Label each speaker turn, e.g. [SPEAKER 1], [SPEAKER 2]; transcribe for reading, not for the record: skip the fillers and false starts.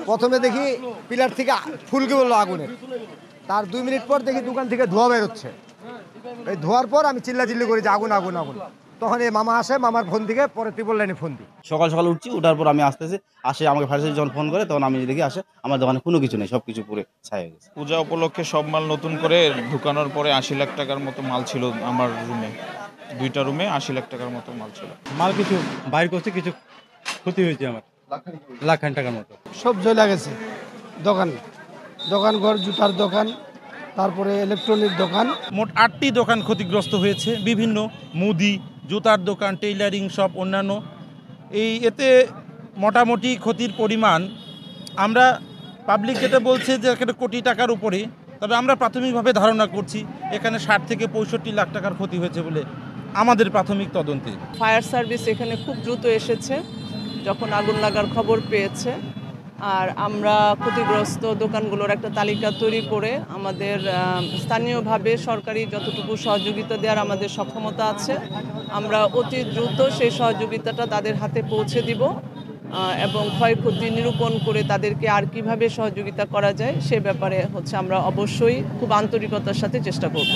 [SPEAKER 1] প্রথমে দেখি পিলার থেকে ফুলকে বললো আগুনের, তার 2 মিনিট পর দেখি দোকান থেকে ধোঁয়া বেরোচ্ছে। এই ধোয়ার পর আমি চিল্লাচিল্লি করি যে আগুন আগুন আগুন। তখন এই মামা আসে, মামার ফোন থেকে পরে ত্রিপল লাইনে ফোন দিই।
[SPEAKER 2] সকাল সকাল উঠছি, ওঠার পর আমি আসে আমাকে ফায়ার সার্ভিস যখন ফোন করে তখন আমি দেখি আসে আমার দোকানে কোনো কিছু নেই, সব কিছু পুরো ছাই হয়ে গেছে।
[SPEAKER 3] পূজা উপলক্ষে সব মাল নতুন করে ঢুকানোর পরে 80 লাখ টাকার মতো মাল ছিল আমার রুমে। 2টা রুমে 80 লাখ টাকার মতো মাল ছিল।
[SPEAKER 4] মাল কিছু বাইর করছে, কিছু ক্ষতি হয়েছে আমার লাখ টাকার মতো।
[SPEAKER 5] সব জ্বলে গেছে। দোকান ঘর, জুতার দোকান, তারপরে ইলেকট্রনিক দোকান।
[SPEAKER 6] মোট 8টি দোকান ক্ষতিগ্রস্ত হয়েছে, বিভিন্ন মুদি, জুতার দোকান, টেইলারিং শপ, অন্যান্য। এতে মোটামুটি ক্ষতির পরিমাণ আমরা পাবলিক যেটা বলছে যে একটা কোটি টাকার উপরে, তবে আমরা প্রাথমিকভাবে ধারণা করছি এখানে 60 থেকে 65 লাখ টাকার ক্ষতি হয়েছে বলে আমাদের প্রাথমিক তদন্তে।
[SPEAKER 7] ফায়ার সার্ভিস এখানে খুব দ্রুত এসেছে যখন আগুন লাগার খবর পেয়েছে, আর আমরা ক্ষতিগ্রস্ত দোকানগুলোর একটা তালিকা তৈরি করে আমাদের স্থানীয়ভাবে সরকারি যতটুকু সহযোগিতা দেওয়ার আমাদের সক্ষমতা আছে আমরা অতি দ্রুত সেই সহযোগিতাটা তাদের হাতে পৌঁছে দিব এবং ক্ষয়ক্ষতি নিরূপণ করে তাদেরকে আর কিভাবে সহযোগিতা করা যায় সে ব্যাপারে আমরা অবশ্যই খুব আন্তরিকতার সাথে চেষ্টা করব।